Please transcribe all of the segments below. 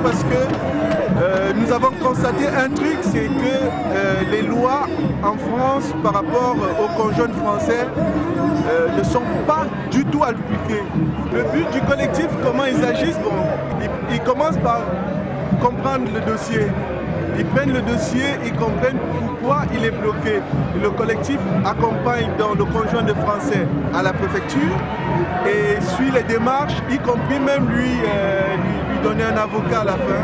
parce que nous avons constaté un truc, c'est que les lois en France par rapport aux conjoints français ne sont pas du tout appliquées. Le but du collectif, comment ils agissent, bon, ils commencent par comprendre le dossier. Ils prennent le dossier, ils comprennent pourquoi il est bloqué. Le collectif accompagne dans le conjoint de français à la préfecture et suit les démarches, y compris même lui donner un avocat à la fin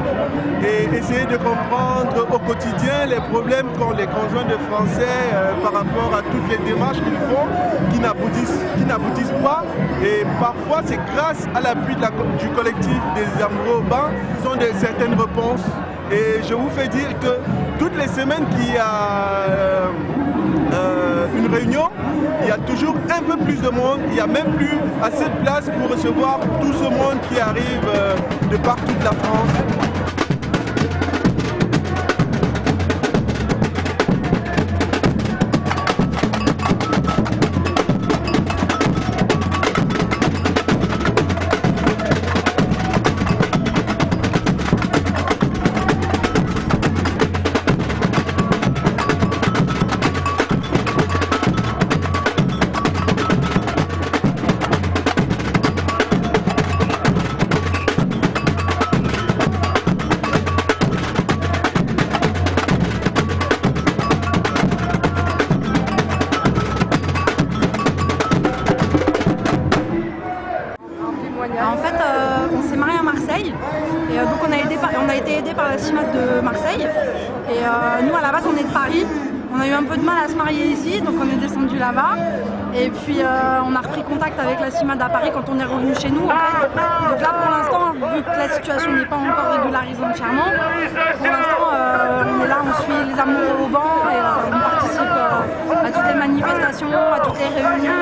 et essayer de comprendre au quotidien les problèmes qu'ont les conjoints de français par rapport à toutes les démarches qu'ils font qui n'aboutissent pas. Et parfois c'est grâce à l'appui du collectif des amoureux urbains qu'ils ont certaines réponses. Et je vous fais dire que toutes les semaines qu'il y a une réunion, il y a toujours un peu plus de monde, il n'y a même plus assez de place pour recevoir tout ce monde qui arrive de partout de la France. En fait, on s'est marié à Marseille et donc on a été aidé par la CIMAD de Marseille. Et nous, à la base, on est de Paris. On a eu un peu de mal à se marier ici, donc on est descendu là-bas. Et puis on a repris contact avec la CIMAD à Paris quand on est revenu chez nous. En fait. Donc là, pour l'instant, vu que la situation n'est pas encore régularisée entièrement, pour l'instant, on est là, on suit les amoureux au banc et on participe à toutes les manifestations, à toutes les réunions.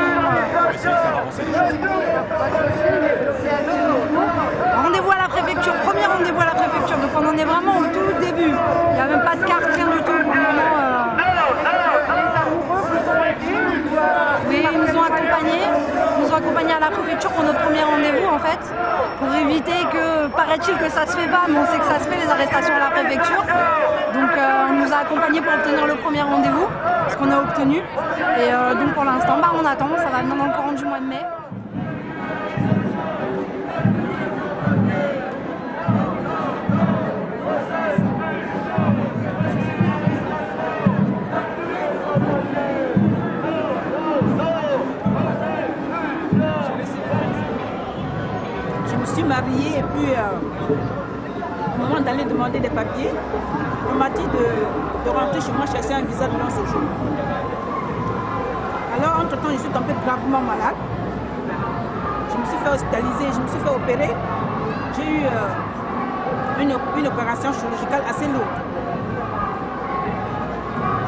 Rendez-vous à la préfecture, premier rendez-vous à la préfecture, donc on en est vraiment au tout début. Il n'y a même pas de carte, rien du tout pour le moment. Oui, ils nous ont accompagnés à la préfecture pour notre premier rendez-vous en fait, pour éviter que, paraît-il que ça se fait pas, mais on sait que ça se fait les arrestations à la préfecture. Donc on nous a accompagnés pour obtenir le premier rendez-vous, ce qu'on a obtenu. Et donc pour l'instant, on attend, ça va venir dans le courant du mois de mai. Je me suis mariée et puis au moment d'aller demander des papiers, on m'a dit de rentrer chez moi chercher un visa de long séjour. Alors entre-temps, je suis tombée gravement malade. Je me suis fait hospitaliser, je me suis fait opérer. J'ai eu une opération chirurgicale assez lourde.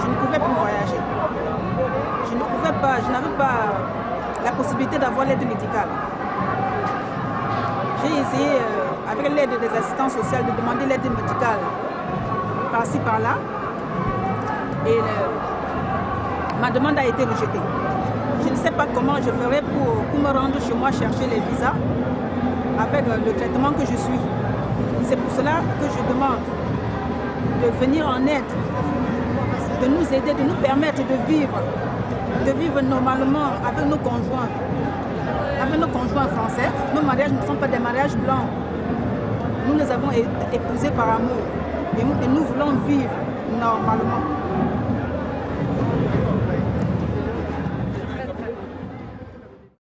Je ne pouvais plus voyager. Je n'avais pas la possibilité d'avoir l'aide médicale. J'ai essayé, avec l'aide des assistants sociaux, de demander l'aide médicale par-ci, par-là. Et ma demande a été rejetée. Je ne sais pas comment je ferai pour me rendre chez moi chercher les visas avec le traitement que je suis. C'est pour cela que je demande de venir en aide, de nous aider, de nous permettre de vivre normalement avec nos conjoints. Avec nos conjoints français. Nos mariages ne sont pas des mariages blancs. Nous les avons épousés par amour et nous voulons vivre normalement.